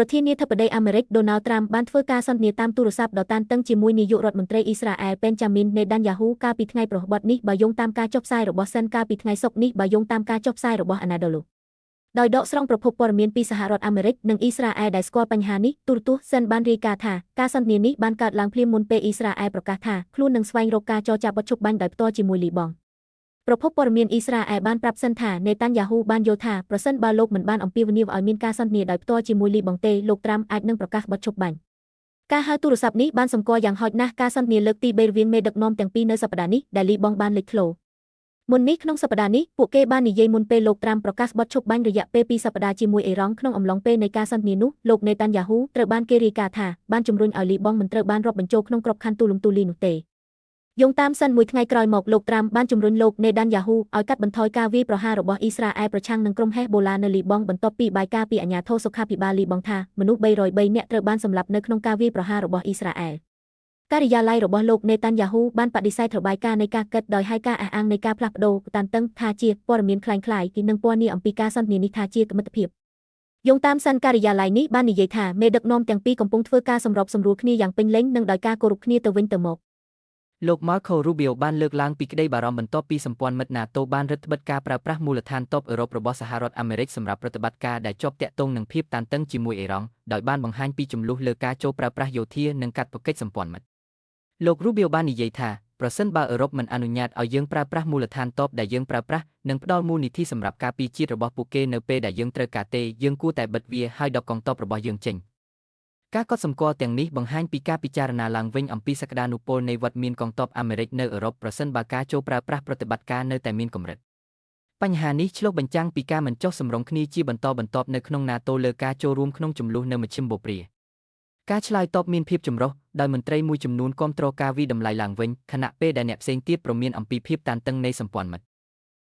ប្រធានាធិបតីអាមេរិកដូណាល់ត្រាំបានធ្វើការសន្ទនាតាមទូរស័ព្ទដ៏តានតឹងជាមួយនាយករដ្ឋមន្ត្រីអ៊ីស្រាអែលបេនចាមីនណេដានយ៉ាហ៊ូកាលពីថ្ងៃប្រហ័សបត់នេះបើយោងតាមការចុះផ្សាយរបស់សិនកាលពីថ្ងៃសុក្រនេះបើយោងតាមការចុះផ្សាយរបស់អាណាដូឡូដោយដកស្រង់ប្រភពព័ត៌មានពីសហរដ្ឋអាមេរិកនិងអ៊ីស្រាអែលដែលស្គាល់បញ្ហានេះទូរទស្សន៍សិនបានរាយការណ៍ថាការសន្ទនានេះបានកើតឡើងភ្លាមមុនពេលអ៊ីស្រាអែលប្រកាសថាខ្លួននឹងស្វែងរកការចរចាបិទឈប់បាញ់ដោយផ្ទាល់ជាមួយលីបង់ប្រភពព័ត៌មានអ៊ីស្រាអែលបានប្រាប់សិនថាណេតាន់យ៉ាហ៊ូបានយល់ថាប្រសិនបើលោកមិនបានអំពាវនាវឲ្យមានការសន្ទនាដោយផ្ទាល់ជាមួយលីបង់ទេលោកត្រាំអាចនឹងប្រកាសបិទឈប់បាញ់ការហៅទូរស័ព្ទនេះបានសម្គាល់យ៉ាងហោចណាស់ការសន្ទនាលើកទី3រវាងមេដឹកនាំទាំងពីរនៅសប្តាហ៍នេះដែលលីបង់បានលេចធ្លោមុននេះក្នុងសប្តាហ៍នេះពួកគេបាននិយាយមុនពេលលោកត្រាំប្រកាសបិទឈប់បាញ់រយៈពេល2សប្តាហ៍ជាមួយអ៊ីរ៉ង់ក្នុងអំឡុងពេលនៃការសន្ទនានោះលោកណេតាន់យ៉ាហ៊ូត្រូវបានគេរាយការណ៍ថាបានជំរុញឲ្យលីបង់មិនត្រូវបានរាប់បញ្ចូលក្នុងក្របខ័ណ្ឌទូលំទូលាយនោះទេយោងតាមសិនមួយថ្ងៃក្រោយមកលោកត្រាំបានជំរុញលោកណេដានយ៉ាហ៊ូឲ្យកាត់បន្ថយការវាយប្រហាររបស់អ៊ីស្រាអែលប្រឆាំងនឹងក្រុមហេសបូឡានៅលីបង់បន្ទាប់ពីបាយការណ៍ពីអាជ្ញាធរសុខាភិបាលលីបង់ថាមនុស្ស303នាក់ត្រូវបានសម្លាប់នៅក្នុងការវាយប្រហាររបស់អ៊ីស្រាអែលការិយាល័យរបស់លោកណេតាន់យ៉ាហ៊ូបានបដិសេធរបាយការណ៍នៃការកិត្តដោយហៅការអះអាងនៃការផ្លាស់ប្ដូរតានតឹងថាជាព័ត៌មានคล้ายៗនិងពណ៌នាអំពីការសន្ទនានេះថាជាមិត្តភាពយោងតាមសិនការិយាល័យនេះបាននិយាយថាមេដឹកនាំទាំងពីរកំពុងធ្វើការសម្របសម្រួលគ្នាយ៉ាងពេញលេញនិងដោយការគោរពគ្នាទៅវិញទៅមកលោក Marco Rubio បានលើកឡើងពីក្តីបារម្ភបន្ទាប់ពីសម្ព័ន្ធមិត្ត NATO បានរឹតបន្តឹងការប្រើប្រាស់មូលដ្ឋានទ័ពអឺរ៉ុបរបស់សហរដ្ឋអាមេរិកសម្រាប់ប្រតិបត្តិការដែលជាប់ទាក់ទងនឹងភាពតានតឹងជាមួយអ៊ីរ៉ង់ដោយបានបង្ហាញពីចំនួនលើការចូលប្រើប្រាស់យោធានិងកាត់ផ្តាច់សម្ព័ន្ធមិត្តលោក Rubio បាននិយាយថាប្រសិនបើអឺរ៉ុបមិនអនុញ្ញាតឲ្យយើងប្រើប្រាស់មូលដ្ឋានទ័ពដែលយើងប្រើប្រាស់និងផ្ដល់មូលនិធិសម្រាប់ការពារជាតិរបស់ពួកគេនៅពេលដែលយើងត្រូវការទេយើងគួរតែបិទវាហើយដកកងទ័ពរបស់យើងចេញការកត់សម្គាល់ទាំងនេះបង្ហាញពីការពិចារណាឡើងវិញអំពីសក្តានុពលនៃវត្តមានកងទ័ពអាមេរិកនៅអឺរ៉ុបប្រសិនបើការចូលប្រើប្រាស់ប្រតិបត្តិការនៅតែមានកម្រិតបញ្ហានេះឆ្លុះបញ្ចាំងពីការមិនចុះសម្រុងគ្នាជាបន្តបន្ទាប់នៅក្នុង NATO លើការចូលរួមក្នុងជម្លោះនៅមជ្ឈិមបូព្រាការឆ្លើយតបមានភាពចម្រុះដោយមន្ត្រីមួយចំនួនគាំទ្រការវិតម្លៃឡើងវិញខណៈពេលដែលអ្នកផ្សេងទៀតព្រមានអំពីភាពតានតឹងនៃសម្ព័ន្ធមិត្ត